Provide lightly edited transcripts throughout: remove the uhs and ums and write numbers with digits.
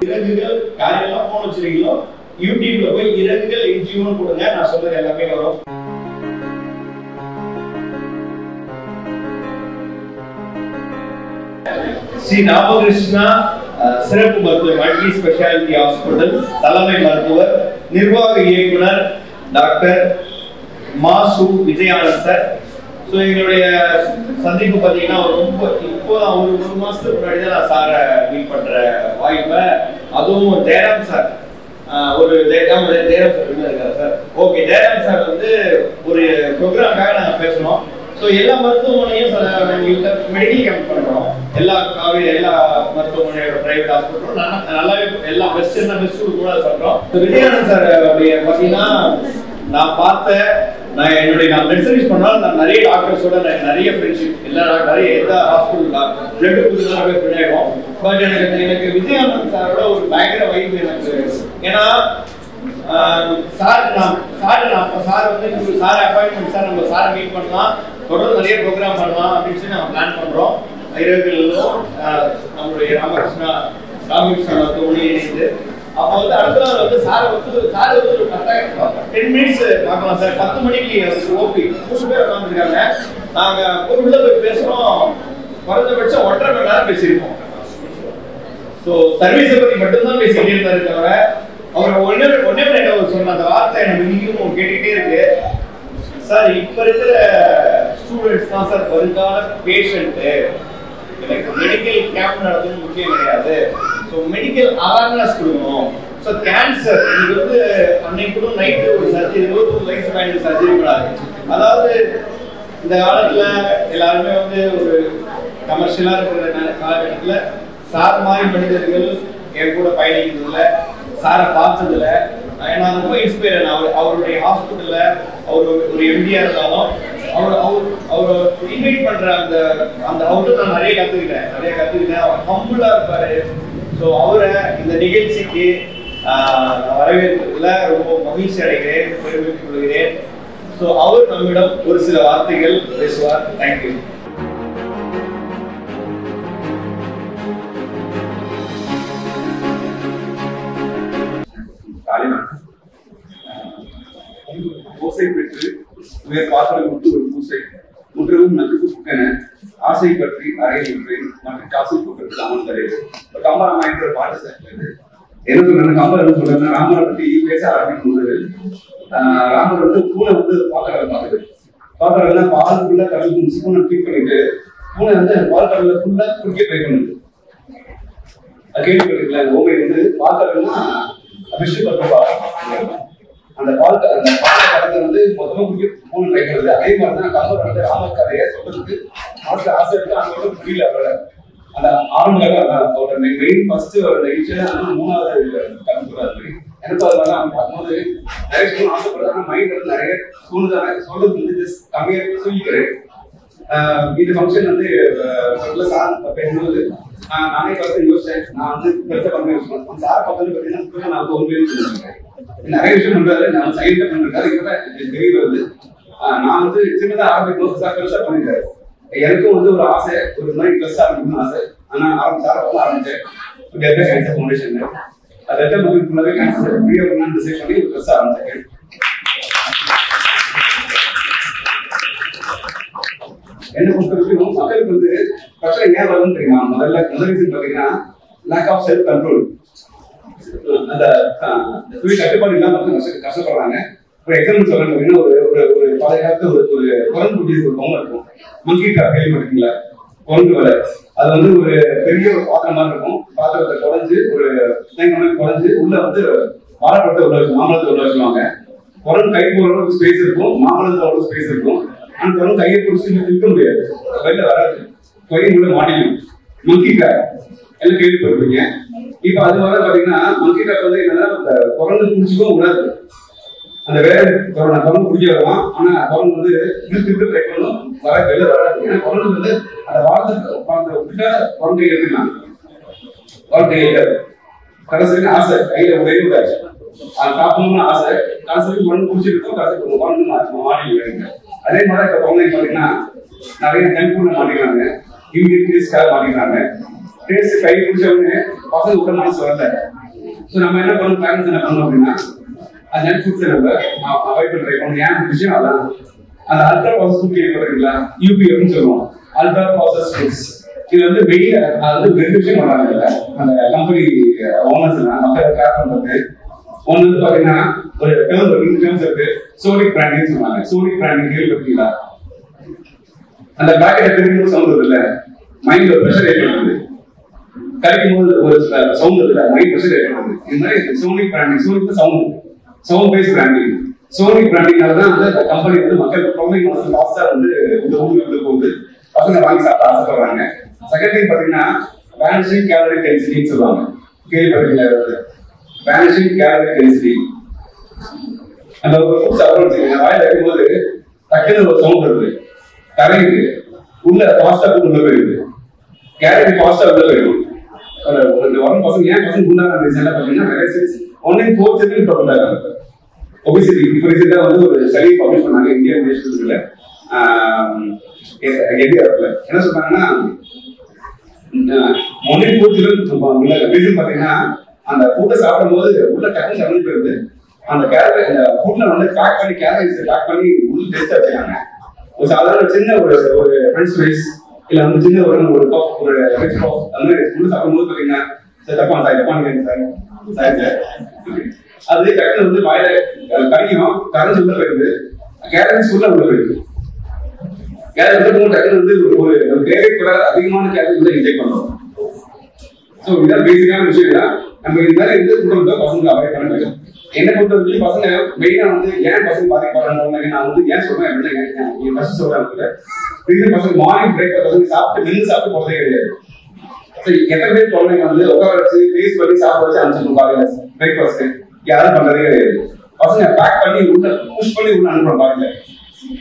இறகுகள் யாரெல்லாம் போன் வச்சிருக்கீங்களோ யூடியூப்ல போய் இறகுகள் என்ஜிஓன்னு கொடுங்க, நான் சொல்றது எல்லாமே வரும். ஸ்ரீ ராமகிருஷ்ணா சிறப்பு மருத்துவ மல்டி ஸ்பெஷாலிட்டி ஹாஸ்பிட்டல் தலைமை மருத்துவர் நிர்வாக இயக்குனர் டாக்டர் மாசு விஜயானந்த் சார். ஸோ எங்களுடைய சந்திப்பு பார்த்தீங்கன்னா ரொம்ப இப்போதான் ஒரு மாசத்துக்கு முன்னாடி தான் நான் சாரை மீட் பண்ற வாய்ப்பை, அதுவும் ஜெயராம் சார் ஒரு ஜெயராம் சார் இருக்காரு சார். ஓகே, ஜெயராம் சார் வந்து ஒரு ப்ரோக்ராம்காக நாங்கள் பேசணும். ஸோ எல்லா மருத்துவமனையும் மெடிக்கல் கேம்ப் பண்றோம். எல்லா மருத்துவமனையோட பிரைவேட் ஹாஸ்பிட்டலும் நல்லாவே எல்லா பெஸ்ட் என்ன பெஸ்ட் கூட பண்றோம். விஜயானந்த் சார் பார்த்தீங்கன்னா நான் மெடிசன் சர்வீஸ் பண்ணாலும் நான் நிறைய டாக்டர்ஸோட நிறைய ஃப்ரெண்ட்ஷிப், நிறைய எந்த ஹாஸ்பிட்டல் பிளட் கொடுத்து பண்ணிடுவோம். பட் எனக்கு விஜயானந்த் சாரோட ஒரு பயங்கர வைப்பு எனக்கு. ஏன்னா சார் வந்து சார் அப்பாயின்மெண்ட் சார் நம்ம சாரை மீட் பண்ணலாம், தொடர்ந்து நிறைய ப்ரோக்ராம் பண்ணலாம் அப்படின்னு சொல்லி நம்ம பிளான் பண்றோம். இரவுகளிலும் நம்மளுடைய ராமகிருஷ்ணா மருத்துவமனை இணைந்து அப்போ வந்து அடுத்த நாள் வந்து சார் வந்து ஒரு 10 மினிட்ஸ் பார்க்கலாம் சார். 10 மணிக்கு ஓபி 3 பேர் உட்காந்துருக்காங்க. நாங்க உள்ள போய் பேசுறோம், குறைஞ்சபட்சம் 1.5 மணி நேரம் பேசியிருக்கோம். ஸோ சர்வீஸை பத்தி மட்டும்தான் பேசிக்கிட்டே இருந்தாரு தவிர அவர் ஒன்னே சொன்ன அந்த வார்த்தை எனக்கு இன்னும் கேட்டுக்கிட்டே இருக்கு. சார் இப்ப இருக்கிற ஸ்டூடெண்ட்ஸ் தான் சார் வருங்கால பேஷண்ட். எனக்கு மெடிக்கல் கேம்ப் நடத்துறது முக்கியம் கிடையாது. ஸோ மெடிக்கல் அவேர்னஸ் கொடுக்கணும். ஸோ கேன்சர் இது வந்து அன்னைக்கு கூட நைட்டு ஒரு சர்ஜரி 21 வயசு பையனுக்கு சர்ஜரி பண்ணாரு. அதாவது இந்த காலத்துல எல்லாருமே வந்து ஒரு கமர்ஷியலா இருக்கிற காலகட்டத்துல சார் மாதிரி மனிதர்கள் என் கூட பயணிக்கிறதுல சாரை பார்த்ததுல நான் ரொம்ப இன்ஸ்பயர். அவருடைய ஹாஸ்பிட்டல்ல அவர் ஒரு எம்டியா இருந்தாலும் அவர் இன்வைட் பண்ற அந்த அவர்கிட்ட நான் நிறைய கத்துக்கிட்டேன். அவர் ஹம்பிளா இருப்பாரு. ஸோ அவரை இந்த நிகழ்ச்சிக்கு வரவேற்பதில் ரொம்ப மகிழ்ச்சி அடைகிறேன், பெருமைக் கொள்கிறேன். ஸோ அவர் நம்மிடம் ஒரு சில வார்த்தைகள் பேசுவார். தேங்க்யூ. ஓசை பெற்று வேறு பாசனம் விட்டு ஒரு பூசை முற்றவும் நன்கு புக்கென ஆசை பற்றி அறையின்றேன் மற்றும் காசு புக்கத்தில் அமர்ந்தது. கம்பராமாயணன்ற பாட்டு சேர்ந்தது. என்ன சொல்றாங்க, கம்பர் என்ன சொல்றாங்க, ராமரை பத்தி பேச ஆரம்பிக்கும் போது ராமர் வந்து பூனை வந்து பாக்குறாங்க பால் ஃபுல்லா கடல் பூனை ட்ரீட் பண்ணிட்டு பூனை வந்து பால் கடல்ல ஃபுல்லா குடிக்க ட்ரை பண்ணுது. அது கேள்விப்பட்டிருக்கல, ஓமை வந்து பால் கடல்னா அபிஷேகம் அந்த பால் கடலை வந்து மொத்தமா குடிக்க பூனை ட்ரை பண்ணுது. அதே மாதிரிதான் கம்பர் வந்து ராமர் கதையை சொல்றதுக்கு மனசுல ஆசை இருக்கு, அவங்களோட புரியல. அவரோட அந்த ஆரம்ப மெயின் ஃபர்ஸ்ட் அவரோட இன்சிடென்ட் 3வது கருத்து எனக்கு அது மாதிரி அவங்க பார்க்கும்போது நிறைய சொல்லணும் ஆசைப்படுறாங்க. மைண்ட் வந்து நிறைய தோணுதானே சொல்றது வந்து ஜஸ்ட் கம்மியாக சொல்லிக்கிறேன். இந்த ஃபங்க்ஷன் வந்து சார் பேசும்போது நானே பார்த்து யோசிச்சேன். நான் வந்து பெருசாக பண்ண யோசிச்சேன். சார் பார்த்து பார்த்தீங்கன்னா நான் ஒரு பேர் சொல்லியிருக்கேன். நிறைய விஷயம் பண்றாரு. நான் சைட்ல பண்ணிருக்காரு. இப்பதான் எனக்கு தெரிய வருது. நான் வந்து சின்னதாக ஆரம்பிக்கும் சார் பெருசா பண்ணிருக்காரு. எனக்கும் வந்து ஒரு ஆசை, ஒரு மாதிரி ப்ளஸ் ஆரம்பிக்கணும்னு ஆசை. ஆனா சார் ஆரம்பிச்சேன் கேன்சர் ஃபவுண்டேஷன். அதை ஃபுல்லாவே கேன்சர் ஃப்ரீயா பண்ணு டிசைட் பண்ணி ப்ளஸ் ஆரம்பிச்சேன். என்ன பொறுத்தவரைக்கும் மக்களுக்கு வந்து பிரச்சனை ஏன் வருதுன்னு தெரியுமா? முதல் ரீசன் பாத்தீங்கன்னா லேக் ஆஃப் செல்ஃப் கண்ட்ரோல். அந்த கட்டுப்பாடு இல்லாம கஷ்டப்படுறாங்க. ஒரு எக்ஸாம்பிள் சொல்றேன். ஒரு பழைய காலத்து ஒரு குரங்கு குட்டி ஒரு பொம்மை இருக்கும், மங்கி ட்ராப் கேள்விப்பட்டிருக்கீங்களா? குரங்கு வேலை அது வந்து ஒரு பெரிய ஒரு பாத்திரம் மாதிரி இருக்கும். பாத்திரத்தை குறைஞ்சு ஒரு குறைஞ்சு உள்ள வந்து வாழைப்பழத்தை உள்ள வச்சு மாம்பழத்தை உள்ள வச்சுருவாங்க. குரங்கு கை போடுற ஒரு ஸ்பேஸ் இருக்கும், மாம்பழத்துல ஒரு ஸ்பேஸ் இருக்கும். ஆனா குரங்கு கையை பிடிச்சி நிற்க முடியாது, வெளில வராது, கை உள்ள மாட்டிக்கும். மங்கி ட்ராப் எல்லாம் கேள்விப்பட்டிருக்கீங்க. இப்ப அது வர பாத்தீங்கன்னா மங்கி ட்ராப் வந்து என்னன்னா குரங்கு பிடிச்சிக்கவும் கூடாது. அந்த வேலை குரங்கு பிடிக்க வரலாம். ஆனா குரங்கு வந்து இழுத்து ட்ரை பண்ணும், வெளில வராது. ஏன்னா குரங்கு வந்து அந்த வாரத்தை விட்டா குரங்கை எடுத்துக்கலாம். குரங்கை எடுக்காது. கடைசி ஆசை கையில ஒரே விடாச்சு. அது காப்பணும்னு ஆசை. கடைசி குரங்கு பிடிச்சிருக்கோம், கடைசி குரங்கு மாட்டிக்கிறாங்க. அதே மாதிரி இப்ப குழந்தைங்க பாத்தீங்கன்னா நிறைய ஜங்க் ஃபுட்ல மாட்டிக்கிறாங்க, இம்யூனிட்டிஸ்க்காக மாட்டிக்கிறாங்க. டேஸ்ட் கை பிடிச்ச உடனே பசங்க கூட மனசு வரல. ஸோ நம்ம என்ன பண்ணணும், பேரண்ட்ஸ் என்ன பண்ணணும் அப்படின்னா அது ஜங்க் ஃபுட்ஸை நம்ம அவாய்ட் பண்ண ட்ரை பண்ணணும். ஏன் விஷயம் அதான் அந்த அல்ட்ரா ப்ராசஸ் ஃபுட் கேட்குறீங்களா, யூபிஎஃப்னு சொல்லுவோம், அல்ட்ரா ப்ராசஸ் ஃபுட்ஸ். இது வந்து மெயின் அது 2 விஷயம் பண்ணாங்க அந்த கம்பெனி ஓனர்ஸ் மக்கள் கேர் பண்றது. ஒன்று வந்து பாத்தீங்கன்னா ஒரு டேர்ம்ஸ் இருக்கு, சோனிக் பிராண்டிங் சொன்னாங்க. சோனிக் பிராண்டிங் கேள்விப்பட்டீங்களா? அந்த பேக்கெட் திரும்பி சவுண்ட் இல்ல, மைண்ட் ஒரு ப்ரெஷர் ஏற்படுது, கரைக்கும் போது ஒரு சவுண்ட் இல்ல, மைண்ட் ப்ரெஷர் ஏற்படுது. இந்த மாதிரி sonic branding, sonic sound base branding. Sonic பிராண்டிங்னால தான் வந்து கம்பெனி வந்து மக்கள் ப்ரொவைட் பண்ண காஸ்டா வந்து இந்த ஊருக்கு போகுது, பசங்க வாங்கி சாப்பிட ஆசைப்படுறாங்க. செகண்ட் திங் பாத்தீங்கன்னா வேனிஷிங் கேலரி டென்சிட்டின்னு சொல்லுவாங்க. கேள்விப்பட்டீங்களா? Vanishing calorie density. அந்த ஒரு ஃபுட் சாப்பிடுறோம், வாயில வைக்கும்போது டக்குன்னு ஒரு சவுண்ட் வருது, கரையுது, உள்ள ஃபாஸ்டா உள்ள போயிடுது, கேலரி ஃபாஸ்டா உள்ள போயிடும். ஒரு பசங்க ஏன் பசங்க உண்டான ரீசன் பாத்தீங்கன்னா நிறைய 1 in 4 செகண்ட் ப்ராப்ளம் ஒபிசிட்டி. இப்போ ரீசெண்டா வந்து ஒரு ஸ்டடி பப்ளிஷ் பண்ணாங்க இந்தியன் நேஷனல்ல, என்ன சொன்னாங்கன்னா 1 in 4 ரீசன் பாத்தீங்கன்னா அந்த ஃபுட்டை சாப்பிடும் போது உள்ள டக்குன்னு கம்மி போயிருது. அந்த கேலரி அந்த ஃபுட்ல வந்து பேக் பண்ணி கேலரிஸ் பேக் பண்ணி உள்ள டேஸ்டா வச்சுக்காங்க. ஒரு சாதாரண சின்ன ஒரு ஃப்ரெஞ்ச் ஃப்ரைஸ் இல்ல வந்து சின்ன ஒரு கப் ஒரு ரெட் கப் அந்த மாதிரி உள்ள சாப்பிடும்போது பாத்தீங்கன்னா அது டக்குன்னு வந்து வாயில கரையும், கரைஞ்சு உள்ள போயிருது, கேலரிஸ் உள்ள போயிருது. கேலரி வந்து டக்குன்னு வந்து ஒரு தேவை கூட அதிகமான கேலரி உள்ள இன்ஜெக்ட் பண்றோம். ஸோ இதான் பேசிக்கான விஷயம் தான். நம்ம இந்த மாதிரி எந்த ஃபுட்டை பசங்க அவாய்ட் பண்ண வேண்டும். என்ன பொறுத்த வரைக்கும் பசங்க மெயினா வந்து ஏன் பசங்க பாதிக்கப்படுறாங்க நான் வந்து ஏன் சொல்றேன் அப்படின்னா என் ஃபர்ஸ்ட் சொல்றேன் ரீசன் பசங்க மார்னிங் பிரேக்ஃபாஸ்ட் பசங்க சாப்பிட்டு நின்று சாப்பிட்டு போறதே கிடையாது. எத்தனை பேர் குழந்தைங்க வந்து உட்கார வச்சு டேஸ்ட் பண்ணி சாப்பிட வச்சு அனுப்பிச்சிருக்கோம் காலையில பிரேக்ஃபாஸ்ட் யாரும் பண்றதே கிடையாது. பசங்க பேக் பண்ணி உள்ள புஷ் பண்ணி உள்ள அனுப்புறோம் காலையில.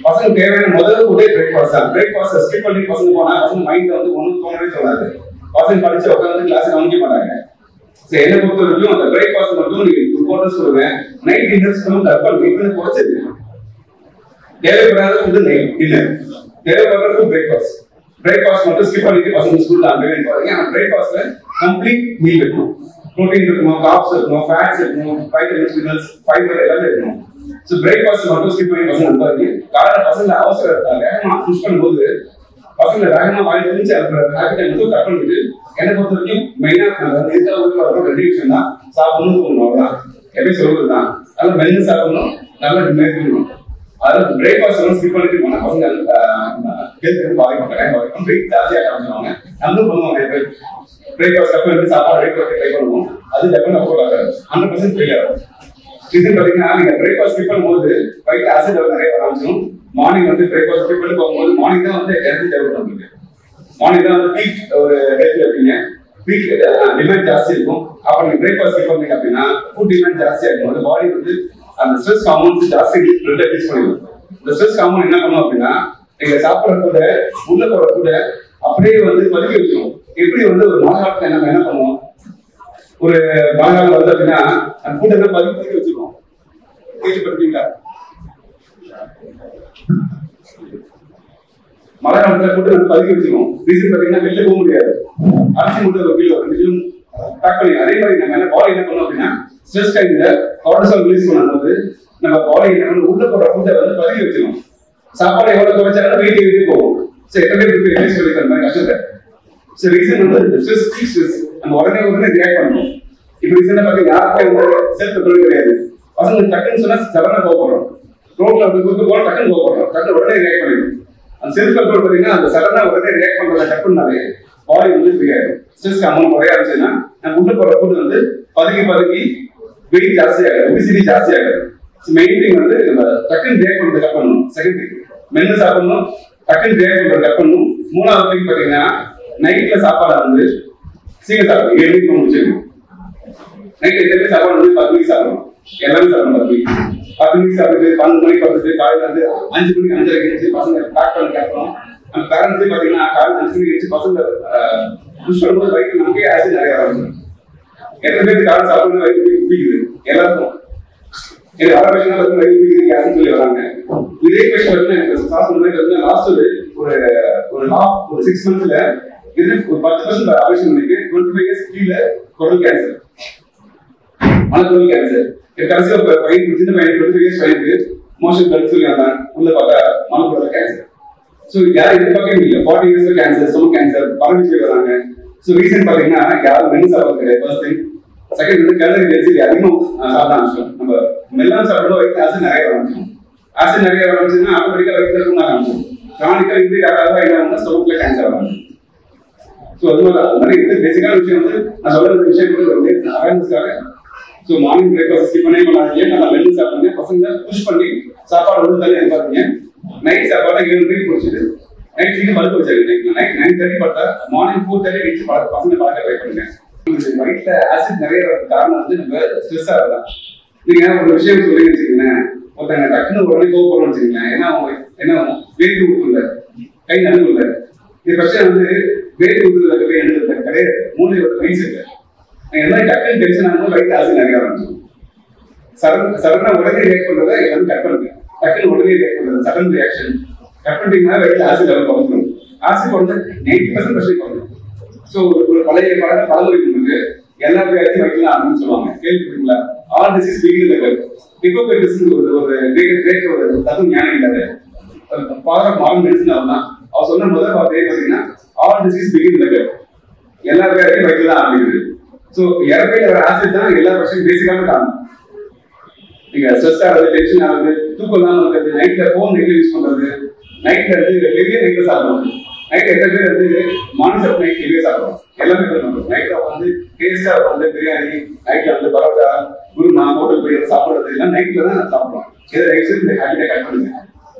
பசங்க தேவையான முதல் ஒரே பிரேக்ஃபாஸ்ட் தான். பிரேக்ஃபாஸ்ட் ஸ்கிப் பண்ணி பசங்க போனா பசங்க மைண்ட்ல வந்து ஒன்றும் தோணவே தோணாது. பசங்க படிச்சு உட்காந்து கிளாஸ் கவனிக்க மாட்டாங்க. என்ன பொறுத்த வரைக்கும் அந்த பிரேக்ஃபாஸ்ட் மட்டும் நீங்க இம்பார்ட்டன்ஸ் சொல்லுவேன். நைட் டின்னர்ஸ் குறைச்சிருக்கு. தேவைப்படாத ஃபுட் நைட் டின்னர், தேவைப்படுற ஃபுட் பிரேக்ஃபாஸ்ட். பிரேக்ஃபாஸ்ட் மட்டும் ஸ்கிப் பண்ணிட்டு பசங்க ஸ்கூல்ல அங்கவே பாருங்க. ஆனா பிரேக்ஃபாஸ்ட்ல கம்ப்ளீட் மீல் இருக்கணும், ப்ரோட்டீன் இருக்கணும், கார்ப்ஸ் இருக்கணும், ஃபேட்ஸ் இருக்கணும், வைட்டமின்ஸ் மினரல்ஸ் ஃபைபர் எல்லாமே இருக்கணும். ஸோ பிரேக்ஃபாஸ்ட் மட்டும் ஸ்கிப் பண்ணி பசங்க அனுப்பாங்க. காலையில பசங்க அவசர வேகமா புஷ் பண்ணும்போது பசங்க வேகமா வாங்கி தெரிஞ்சு அந்த ஹேபிட்டை மட்டும் கட் பண்ணிட்டு என்னை பொறுத்த வரைக்கும் மெயினா ரெண்டு விஷயம் தான் சாப்பிடணும் தோணும். அவ்வளவுதான் எப்படி சொல்றது தான். அதனால மென்னு சாப்பிடணும், நல்லா மேற்கொள்ளணும். அதாவது பிரேக்ஃபாஸ்ட் ஸ்கிப் பண்ணிட்டு போனா பசங்க ஹெல்த் வந்து பாதிக்கப்பட்டாங்க, வெயிட் ஜாஸ்தியாக ஆரம்பிச்சுவாங்க. நம்மளும் பண்ணுவாங்க பிரேக்ஃபாஸ்ட் அப்போ வந்து சாப்பாடு பிரேக்ஃபாஸ்ட் ட்ரை பண்ணுவோம். அது டெவலப் அஃபோர்ட் ஆகாது, 100% ஃபெயிலியர் ஆகும். இது பாத்தீங்கன்னா நீங்க பிரேக்ஃபாஸ்ட் ஸ்கிப் பண்ணும்போது வயிற்று ஆசிட் நிறைய ஆரம்பிச்சிடும். மார்னிங் வந்து பிரேக்ஃபாஸ்ட் ஸ்கிப் பண்ணி போகும்போது மார்னிங் தான் வந்து எனர்ஜி டெவலப் பண்ணுங்க. மார்னிங் தான் வந்து பீக் ஒரு ஹெல்த்ல இருப்பீங்க, பீக் டிமாண்ட் ஜாஸ்தி இருக்கும். அப்ப நீங்க பிரேக்ஃபாஸ்ட் ஸ்கிப் பண்ணீங்க அப்படின்னா ஃபுட் டிமாண்ட் ஜாஸ்தியா இருக்கும். அந்த பாடி வந்து அந்த ஸ்ட்ரெஸ் ஹார்மோன்ஸ் ஜாஸ்தி ரிலீஸ் பண்ணிடும். இந்த ஸ்ட்ரெஸ் ஹார்மோன் என்ன பண்ணும் அப்படின்னா நீங்க சாப்பிட்ற கூட உள்ள போற கூட அப்படியே வந்து பதுக்கி வச்சிடும். எப்படி வந்து ஒரு மழைக்காலத்துல என்ன பண்ணுவோம், ஒரு மழைக்காலம் வருது அப்படின்னா அந்த ஃபுட் எல்லாம் பதுக்கி வச்சிருக்கோம். கேள்விப்பட்டீங்களா? மழை காலத்துல ஃபுட் வந்து பதுக்கி வச்சிருக்கோம். ரீசன் பாத்தீங்கன்னா வெளில போக முடியாது, அரிசி மட்டும் ஒரு கிலோ 2 கிலோ பேக் பண்ணி. அதே மாதிரி நம்ம என்ன பாடி என்ன பண்ணோம் அப்படின்னா ஸ்ட்ரெஸ் டைம்ல கார்டிசால் ரிலீஸ் பண்ணும்போது நம்ம பாடி என்ன பண்ணணும், உள்ள போற ஃபுட்டை வந்து பதுக்கி வச்சிருக்கோம். சாப்பாடு எவ்வளவு குறைச்சாலும் வெயிட் போகும். சரி எத்தனை பேருக்கு ரிலீஸ் பண்ணிருக்காங்க கஷ்டத்தை. சரி ரீசன் வந்து ஸ்ட்ரெஸ் நம்ம உடனே ரியாக்ட் பண்ணணும். இப்போ ரீசெண்டா பாத்தீங்க யாருக்கும் வந்து செல்ஃப் கண்ட்ரோல் கிடையாது. பசங்க டக்குன்னு சொன்னா சடனா கோவப்படுறோம், ரோட்ல போல டக்குன்னு கோவப்படுறோம், டக்குன்னு உடனே ரியாக்ட் பண்ணிடும். அந்த செல்ஃப் கண்ட்ரோல் பாத்தீங்கன்னா அந்த சடனா உடனே ரியாக்ட் பண்றத டக்குன்னாலே பாடி வந்து ஃப்ரீ ஆயிடும். ஸ்ட்ரெஸ் அமௌண்ட் குறைய ஆரம்பிச்சுன்னா நம்ம உள்ள போற ஃபுட் வந்து பதுக்கி வெயிட் ஜாஸ்தி ஆகும், ஒபிசிட்டி ஜாஸ்தி ஆகும். மெயின் திங் வந்து நம்ம டக்குன்னு ரியாக்ட் பண்றதை கட் பண்ணணும். செகண்ட் திங் மென்னு சாப்பிடணும், டக்குன்னு ரியாக்ட் பண்றதை கட் பண்ணணும். மூணாவது திங் பாத்தீங்கன்னா நைட்ல சாப்பாடு வந்து சீக்கிரம் சாப்பிடும், 7 மணிக்கு முடிச்சிருக்கணும். நைட் 8 மணிக்கு சாப்பாடு வந்து 10 மணிக்கு சாப்பிடணும். எல்லாமே சாப்பிடணும். 10 மணிக்கு சாப்பிட்டு 12 மணிக்கு வந்துட்டு காலையில வந்து 5 மணிக்கு 5:30 எழுந்து பசங்க பேக் பண்ணி கேட்கணும். நம்ம பேரண்ட்ஸே பாத்தீங்கன்னா காலையில் 5 மணிக்கு எழுந்து பசங்க புஷ் பண்ணும்போது வயிற்று நமக்கே ஆசிட் நிறைய ஆரம்பிச்சிடும். எத்தனை பேருக்கு காலை சாப்பிடுறது வயிற்று பிடிக்குது எல்லாருக்கும். எனக்கு வர விஷயம் வயிற்று பிடிக்குது யாருன்னு சொல்லி வராங்க. இதே விஷயம் வந்து எனக்கு சாப்பிடும் லாஸ்ட் ஒரு 6 monthsல இது ஒரு 10% ஆபரேஷன் பண்ணிட்டு 25 இயர்ஸ் கீழே குடல் கேன்சர், மலக்குடல் கேன்சர். கடைசியா பையன் சின்ன பையன் 25 இயர்ஸ் பையனுக்கு மோஷன் பிளட் சொல்லி வந்தான், உள்ள பார்த்தா மலக்குடல் கேன்சர். ஸோ யாரும் எதிர்பார்க்கவே இல்லை. 40 இயர்ஸ் கேன்சர், ஸ்டொமக் கேன்சர், பரவிட்டு வராங்க. ஸோ ரீசன் பார்த்தீங்கன்னா யாரும் மென்னு சாப்பிட கிடையாது. First thing. செகண்ட் வந்து கேலரி டென்சிட்டி அதிகமாக சாப்பிட ஆரம்பிச்சோம். நம்ம மெல்லாம் சாப்பிடும்போது வயிற்று ஆசிட் நிறைய ஆரம்பிச்சோம். ஆசிட் நிறைய ஆரம்பிச்சுன்னா ஆட்டோமேட்டிக்காக வயிற்று தூங்க ஆரம்பிச்சோம். கிரானிக்கா இப்படி யாராவது என்ன ஸ்டொமக்ல கேன்சர் ஆரம்பிச்சோம். ஸோ அது மாதிரி இது பேசிக்கான விஷயம் வந்து நான் சொல்ற விஷயம் வந்து அவேர்னஸ்க்காக. ஸோ மார்னிங் பிரேக்ஃபாஸ்ட் ஸ்கிப் பண்ணே பண்ணாதீங்க. நல்லா மென்னு சாப்பிடுங்க. பசங்க புஷ் பண்ணி சாப்பாடு வந்து தள்ளி எதிர்பார்த்தீங்க. நைட் சாப்பாட்டை 7 மணிக்கு குடிச்சிட்டு நைட் சீக்கிரம் படுக்க வச்சிருக்கீங்க. நைட் 9:30 படுத்தா மார்னிங் 4:30 ரீச் பசங்க பழக்க ட்ரை பண்ணுங்க. வயிற்றுல ஆசிட் நிறைய காரணம் வந்து நம்ம ஸ்ட்ரெஸ் ஆகலாம். நீங்க ஒரு விஷயம் சொல்லி வச்சுக்கீங்களேன், ஒருத்தங்க டக்குன்னு உடனே கோவப்படணும்னு வச்சுக்கீங்களேன், என்ன வேட்டு ஊத்துல கை நடுவுல இந்த பிரச்சனை வந்து வேட்டு ஊத்துல போய் எழுதுறது கிடையாது. மூளையோட மைண்ட் செட் என்ன டக்குன்னு டென்ஷன் ஆகும், வயிற்று ஆசிட் நிறைய ஆரம்பிச்சிடும். சடனா உடனே ரியாக்ட் பண்றதை எல்லாரும் கட் பண்ணுங்க. டக்குன்னு உடனே ரியாக்ட் பண்றது சடன் ரியாக்ஷன் கட் பண்ணிட்டீங்கன்னா வயிற்று ஆசிட் லெவல் குறைஞ்சிடும். ஆசிட் வந்து 90% பிரச்சனை குறைஞ்சிடும். ஸோ ஒரு பழைய பழமொழி இருக்கு, எல்லா வியாதியும் வயிற்றுல ஆரம்பின்னு சொல்லுவாங்க, கேள்விப்பட்டீங்களா? All disease begin in the gut. Hippocrates ஒரு கிரேட் ஒரு தத்துவ ஞானம் இல்லாத ஃபாதர் ஆஃப் மாடர்ன் மெடிசன் அவர்தான். அவர் சொன்ன முதல் வார்த்தையே பார்த்தீங்கன்னா all disease begin in the cut. எல்லா வியாதியும் வயிற்றுல தான் ஆரம்பிக்குது. ஸோ இறப்பையில வர ஆசிட் தான் எல்லா பிரச்சனையும் பேசிக்கான காரணம். நீங்க ஸ்ட்ரெஸ் ஆகுது, டென்ஷன் ஆகுது, தூக்கம் இல்லாம இருக்கிறது, நைட்ல போன் நைட்ல யூஸ் பண்றது, நைட்ல இருந்து ஹெவியா நைட்ல சாப்பிடுறது. நைட் எத்தனை பேர் வந்து மார்னிங் சாப்பிட்டு நைட் ஹெவியா சாப்பிடுறோம். எல்லாமே பண்ணுவோம். நைட்ல வந்து டேஸ்டா வந்து பிரியாணி, நைட்ல வந்து பரோட்டா, குருமா, ஹோட்டல் போய் சாப்பிடுறது எல்லாம் நைட்ல தான் சாப்பிடுவோம். இதை ரைஸ் இந்த ஹேபிட்டை கட் பண்ணுங்க.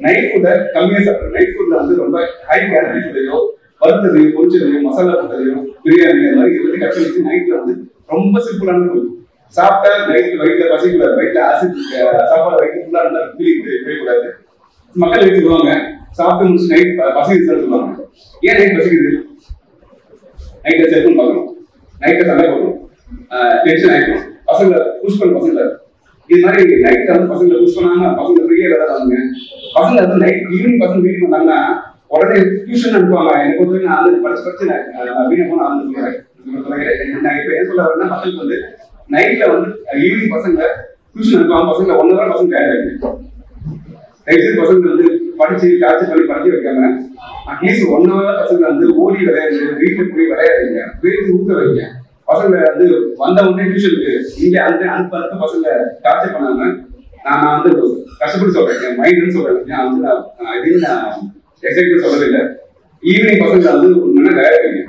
நைட் ஃபுட்டை கம்மியா சாப்பிடுறோம். நைட் ஃபுட்ல வந்து ரொம்ப ஹை கேலரி ஃபுட்டையோ, வறுத்ததையோ, பொரிச்சதையோ, மசாலா ஃபுட்டையோ, பிரியாணி அந்த மாதிரி இதை கட் பண்ணிட்டு நைட்ல வந்து ரொம்ப சிம்பிளான ஃபுட் சாப்பிட்டா நைட் வயிற்றுல பசிக்கூடாது. வயிற்றுல ஆசிட் சாப்பாடு வயிற்று ஃபுல்லா இருந்தா கூடாது. மக்கள் எடுத்துக்குவாங்க, சாப்பிட்டு முடிச்சு நைட் பசிக்குது சொல்லுவாங்க. ஏன் நைட் பசிக்குது? நைட்ல செல்போன் பார்க்கணும், நைட்ல சண்டை போடணும், டென்ஷன் ஆயிடும், பசங்களை புஷ் பண்ண பசங்களை. இது மாதிரி நைட்ல வந்து பசங்களை புஷ் பண்ணாங்க, பசங்க ஃப்ரீயா விளையாடுறாங்க. பசங்க வந்து நைட் ஈவினிங் பசங்க வீட்டுக்கு வந்தாங்கன்னா உடனே டியூஷன் அனுப்புவாங்க. எனக்கு வந்து நான் வந்து படிச்சு வீணை போன ஆரம்பிச்சு நான் இப்ப என்ன சொல்ல வரேன்னா, மக்களுக்கு வந்து நைட்ல வந்து ஈவினிங் பசங்க டியூஷன் அனுப்புவாங்க. பசங்க 1 hour பசங்க கேட்க தயவுசெய்து பசங்க வந்து படிச்சு டார்ச்சர் பண்ணி படிக்க வைக்காம அட்லீஸ்ட் 1 hour பசங்க வந்து ஓடி விளையாடுங்க, வீட்டுல போய் விளையாடுங்க, வீட்டுக்கு ஊக்க வைங்க. பசங்க வந்து வந்த உடனே டியூஷனுக்கு இங்க அந்த அனுப்ப பசங்க டார்ச்சர் பண்ணாம நான் வந்து கஷ்டப்பட்டு சொல்றேன், என் மைண்ட்னு சொல்றேன். நான் வந்து எதையும் நான் எக்ஸைட்மெண்ட் சொல்லவே இல்லை. ஈவினிங் பசங்க வந்து ஒண்ணு விளையாடுங்க,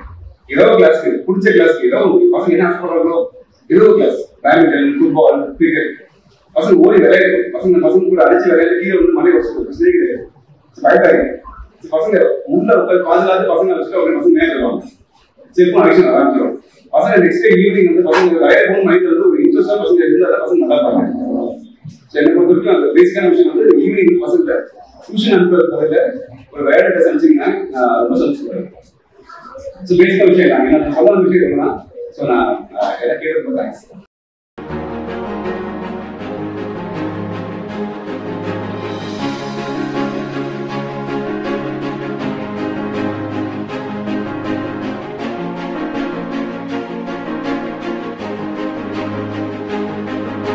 ஏதோ கிளாஸ்க்கு பிடிச்ச கிளாஸ்க்கு ஏதோ பசங்க என்ன ஆசைப்படுறாங்களோ ஏதோ கிளாஸ், பேட்மிண்டன், ஃபுட்பால், கிரிக்கெட், பசங்க ஓடி விளையாடு. பசங்க கூட அடிச்சு விளையாடு, கீழே வந்து மலை வச்சு பிரச்சனையே கிடையாது. பயப்படாது. பசங்க உள்ள பாதுகாத்து பசங்க வச்சுட்டு அவங்க பசங்க மேலே வருவாங்க. செல்போன் அடிக்ஷன் ஆரம்பிச்சிடும். பசங்க நெக்ஸ்ட் ஈவினிங் வந்து பசங்க விளையாட போகணும் மைண்ட் வந்து ஒரு இன்ட்ரெஸ்டா பசங்க இருந்தால் பசங்க நல்லா இருப்பாங்க. என்னை பொறுத்த வரைக்கும் அந்த பேசிக்கான விஷயம் வந்து ஈவினிங் பசங்க டியூஷன் அனுப்புறது பதில ஒரு விளையாட டெஸ்ட் அனுப்பிச்சிங்கன்னா நான் ரொம்ப சந்தோஷப்படுறேன். ஸோ பேசிக்கான விஷயம் நான் சொல்ல விஷயம் என்னன்னா, ஸோ நான் கேட்டது தேங்க்ஸ்.